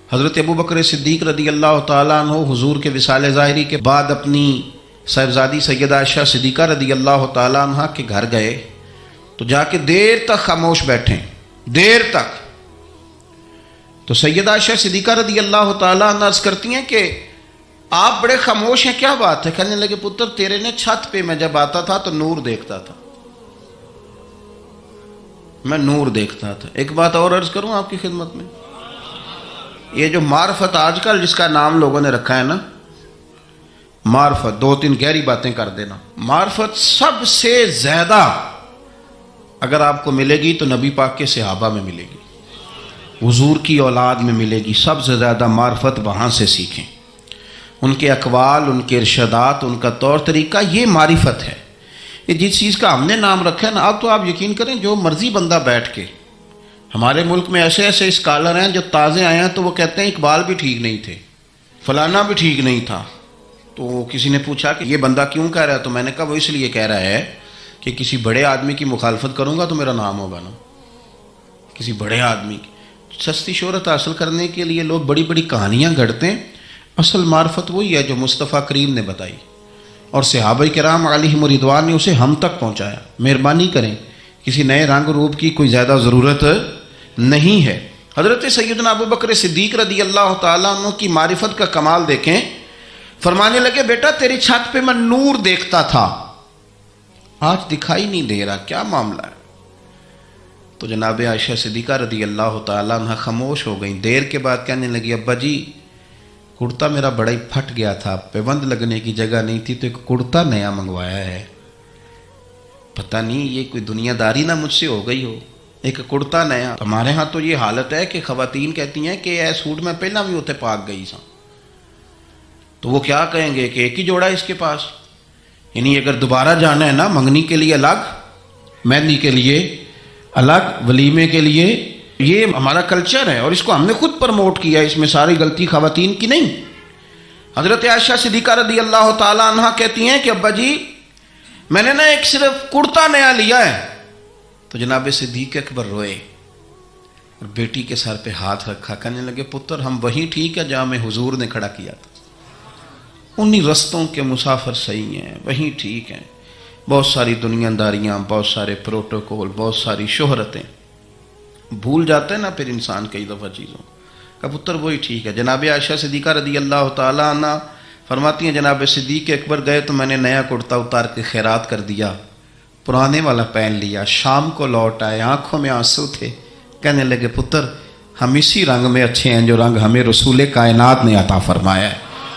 حضرت ابو بکر صدیق رضی اللہ تعالیٰ عنہ حضور کے وصال ظاہری کے بعد اپنی صاحبزادی سیدہ عائشہ صدیقہ رضی اللہ تعالیٰ عنہ کے گھر گئے تو جا کے دیر تک خاموش بیٹھے، دیر تک۔ تو سیدہ عائشہ صدیقہ رضی اللہ تعالیٰ عنہ عرض کرتی ہیں کہ آپ بڑے خاموش ہیں، کیا بات ہے؟ کہنے لگے پتر تیرے نے چھت پہ میں جب آتا تھا تو نور دیکھتا تھا، میں نور دیکھتا تھا۔ ایک بات اور عرض کروں آپ کی خدمت میں، یہ جو معرفت آج کل جس کا نام لوگوں نے رکھا ہے نا، معرفت، دو تین گہری باتیں کر دینا، معرفت سب سے زیادہ اگر آپ کو ملے گی تو نبی پاک کے صحابہ میں ملے گی، حضور کی اولاد میں ملے گی۔ سب سے زیادہ معرفت وہاں سے سیکھیں، ان کے اقوال، ان کے ارشادات، ان کا طور طریقہ، یہ معرفت ہے۔ یہ جس چیز کا ہم نے نام رکھا ہے نا، اب تو آپ یقین کریں جو مرضی بندہ بیٹھ کے، ہمارے ملک میں ایسے ایسے اسکالر ہیں جو تازے آئے ہیں تو وہ کہتے ہیں اقبال بھی ٹھیک نہیں تھے، فلانا بھی ٹھیک نہیں تھا۔ تو کسی نے پوچھا کہ یہ بندہ کیوں کہہ رہا ہے؟ تو میں نے کہا وہ اس لیے کہہ رہا ہے کہ کسی بڑے آدمی کی مخالفت کروں گا تو میرا نام ہوگا نا، کسی بڑے آدمی کی سستی شہرت حاصل کرنے کے لیے لوگ بڑی بڑی کہانیاں گھڑتے ہیں۔ اصل معرفت وہی ہے جو مصطفیٰ کریم نے بتائی اور صحابہ کرام علیہم رضوان نے اسے ہم تک پہنچایا۔ مہربانی کریں، کسی نئے رنگ روپ کی کوئی زیادہ ضرورت نہیں ہے۔ حضرت سیدنا ابو بکر صدیق رضی اللہ تعالیٰ عنہ کی معرفت کا کمال دیکھیں، فرمانے لگے بیٹا تیری چھت پہ میں نور دیکھتا تھا، آج دکھائی نہیں دے رہا، کیا معاملہ ہے؟ تو جناب عائشہ صدیقہ رضی اللہ تعالیٰ عنہ خاموش ہو گئیں۔ دیر کے بعد کہنے لگی ابا جی کرتا میرا بڑا ہی پھٹ گیا تھا، پیبند لگنے کی جگہ نہیں تھی تو ایک کرتا نیا منگوایا ہے، پتہ نہیں یہ کوئی دنیا داری نہ مجھ سے ہو گئی ہو، ایک کرتا نیا۔ ہمارے ہاں تو یہ حالت ہے کہ خواتین کہتی ہیں کہ اے سوٹ میں پہلا بھی ہوتے پاک گئی سا، تو وہ کیا کہیں گے کہ ایک ہی جوڑا ہے اس کے پاس، یعنی اگر دوبارہ جانا ہے نا منگنی کے لیے الگ، مہندی کے لیے الگ، ولیمے کے لیے، یہ ہمارا کلچر ہے اور اس کو ہم نے خود پرموٹ کیا، اس میں ساری غلطی خواتین کی نہیں۔ حضرت عائشہ صدیقہ رضی اللہ تعالیٰ عنہ کہتی ہیں کہ ابا جی میں نے نا ایک صرف کرتا نیا لیا ہے۔ تو جناب صدیق اکبر روئے اور بیٹی کے سر پہ ہاتھ رکھا، کہنے لگے پتر ہم وہیں ٹھیک ہے جہاں میں حضور نے کھڑا کیا تھا، انہی رستوں کے مسافر صحیح ہیں، وہیں ٹھیک ہیں۔ بہت ساری دنیا داریاں، بہت سارے پروٹوکول، بہت ساری شہرتیں، بھول جاتے ہیں نا پھر انسان کئی دفعہ چیزوں کا، پتر وہی ٹھیک ہے۔ جناب عائشہ صدیقہ رضی اللہ تعالیٰ عنہ فرماتی ہیں جناب صدیق اکبر گئے تو میں نے نیا کرتا اتار کے خیرات کر دیا، پرانے والا پہن لیا، شام کو لوٹ آئے، آنکھوں میں آنسو تھے، کہنے لگے پتر ہم اسی رنگ میں اچھے ہیں جو رنگ ہمیں رسول کائنات نے عطا فرمایا ہے۔